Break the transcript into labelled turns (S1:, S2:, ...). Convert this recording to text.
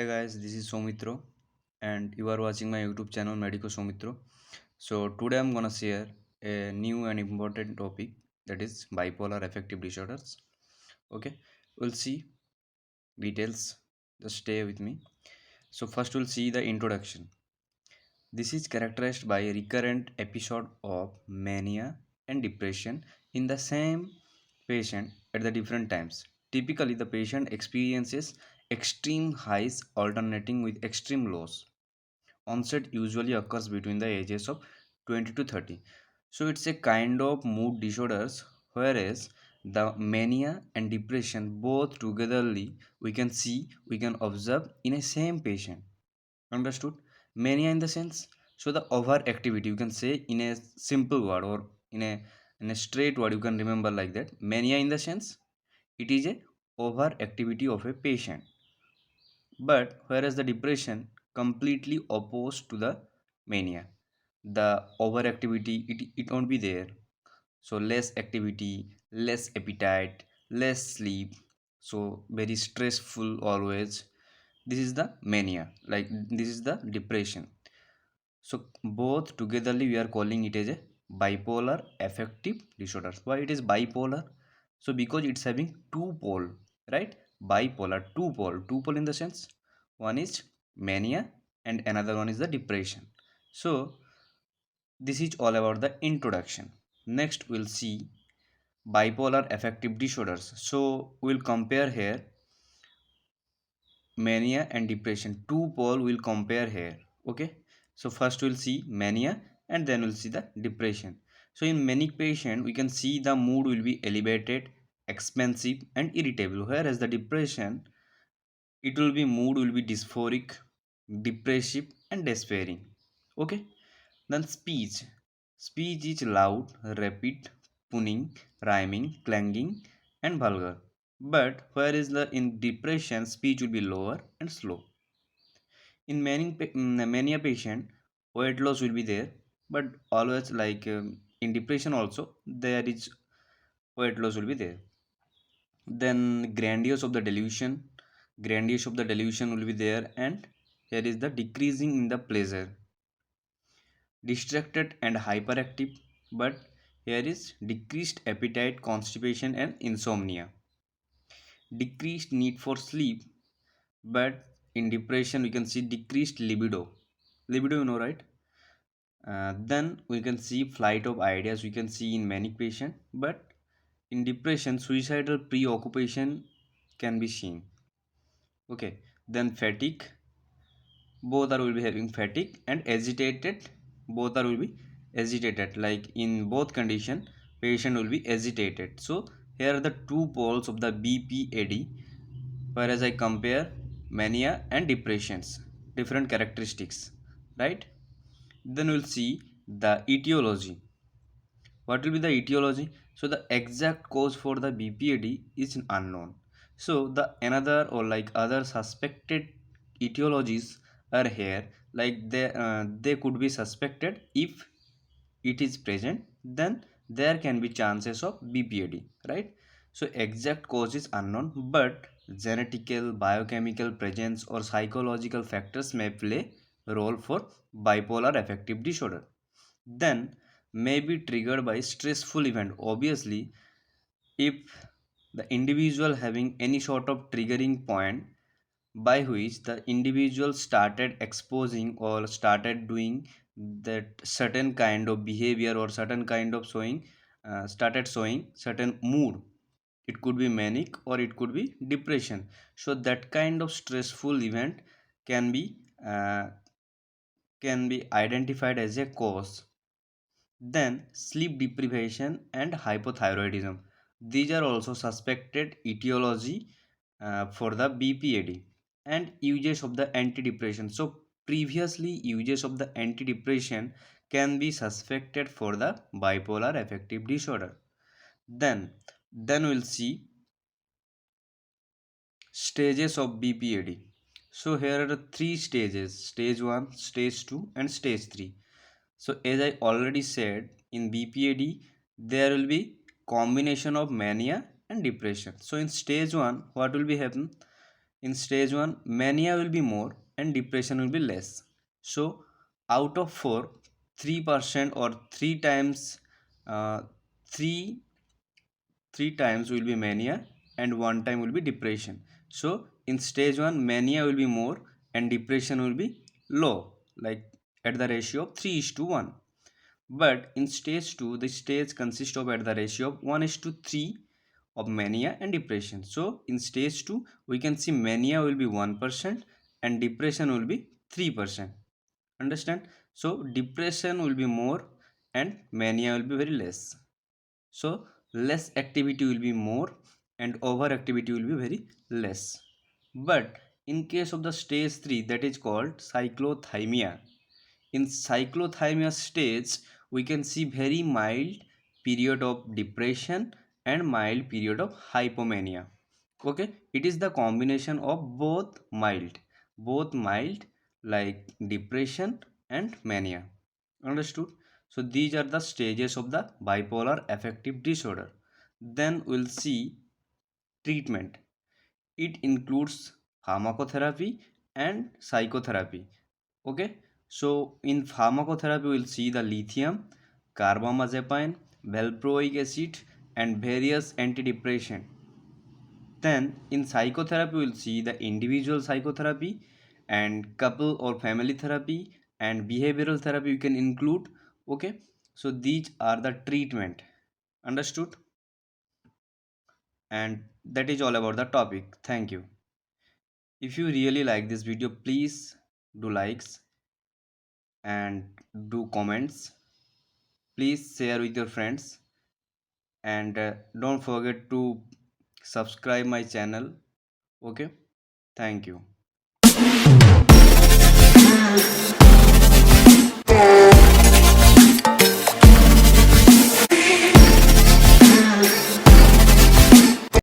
S1: Hey guys, this is Somitro, and you are watching my YouTube channel Medico Somitro. So today I'm gonna share a new and important topic, that is bipolar affective disorders. Okay, we'll see details. Just stay with me. So first we'll see the introduction. This is characterized by a recurrent episode of mania and depression in the same patient at the different times. Typically, the patient experiences extreme highs alternating with extreme lows. Onset usually occurs between the ages of 20 to 30. So it's a kind of mood disorders, whereas the mania and depression both togetherly we can observe in a same patient. Understood? Mania in the sense, so the overactivity, you can say in a simple word, or in a straight word you can remember like that. Mania in the sense, it is a overactivity of a patient, but whereas the depression completely opposed to the mania. The overactivity, it won't be there. So less activity, less appetite, less sleep, so very stressful always. This is the mania, like this is the depression. So both togetherly we are calling it as a bipolar affective disorder. Why it is bipolar? So because it's having two pole, right? Bipolar, two pole in the sense, one is mania and another one is the depression. So this is all about the introduction. Next we'll see bipolar affective disorders. So we'll compare here mania and depression, two pole will compare here. Okay, so first we'll see mania and then we'll see the depression. So in many patient we can see the mood will be elevated, expensive and irritable, whereas the depression, it will be mood will be dysphoric, depressive and despairing. Okay, then speech is loud, rapid, punning, rhyming, clanging and vulgar. But where is the in depression, speech will be lower and slow. In many a patient, weight loss will be there, but always like in depression also there is weight loss will be there. Then grandiose of the delusion will be there, and here is the decreasing in the pleasure, distracted and hyperactive, but here is decreased appetite, constipation and insomnia, decreased need for sleep, but in depression we can see decreased libido, you know, right? Then we can see flight of ideas, we can see in many patients, but in depression suicidal preoccupation can be seen. Okay, then fatigue, both are will be having fatigue and agitated, both are will be agitated, like in both condition patient will be agitated. So here are the two poles of the BPAD, whereas I compare mania and depressions, different characteristics, right? Then we'll see the etiology. What will be the etiology? So the exact cause for the BPAD is unknown. So the another or like other suspected etiologies are here. Like they could be suspected. If it is present, then there can be chances of BPAD, right? So exact cause is unknown, but genetical, biochemical presence or psychological factors may play a role for bipolar affective disorder. Then may be triggered by stressful event. Obviously, if the individual having any sort of triggering point by which the individual started exposing or started doing that certain kind of behavior or certain kind of started showing certain mood, it could be manic or it could be depression. So that kind of stressful event can be uh, can be identified as a cause. Then sleep deprivation and hypothyroidism. These are also suspected etiology for the BPAD. And uses of the antidepressant. So previously uses of the antidepressant can be suspected for the bipolar affective disorder. Then we'll see stages of BPAD. So here are the three stages: stage 1, stage 2 and stage 3. So as I already said, in BPAD there will be combination of mania and depression. So in stage 1, what will be happen? In stage 1, mania will be more and depression will be less. So out of 4, 3% or 3 times, uh, 3 3 times will be mania and 1 time will be depression. So in stage 1, mania will be more and depression will be low, like at the ratio of 3 is to 1. But in stage 2, the stage consists of at the ratio of 1 is to 3 of mania and depression. So in stage 2, we can see mania will be 1% and depression will be 3%. Understand? So depression will be more and mania will be very less. So less activity will be more and overactivity will be very less. But in case of the stage 3, that is called cyclothymia. In cyclothymia stage, we can see very mild period of depression and mild period of hypomania. Okay, it is the combination of both mild like depression and mania. Understood? So these are the stages of the bipolar affective disorder. Then we'll see treatment. It includes pharmacotherapy and psychotherapy. Okay, so in pharmacotherapy we'll see the lithium, carbamazepine, valproic acid and various antidepressant. Then in psychotherapy we'll see the individual psychotherapy and couple or family therapy and behavioral therapy you can include. Okay, so these are the treatment. Understood? And that is all about the topic. Thank you. If you really like this video, please do likes and do comments. Please share with your friends and don't forget to subscribe my channel. Okay, thank you.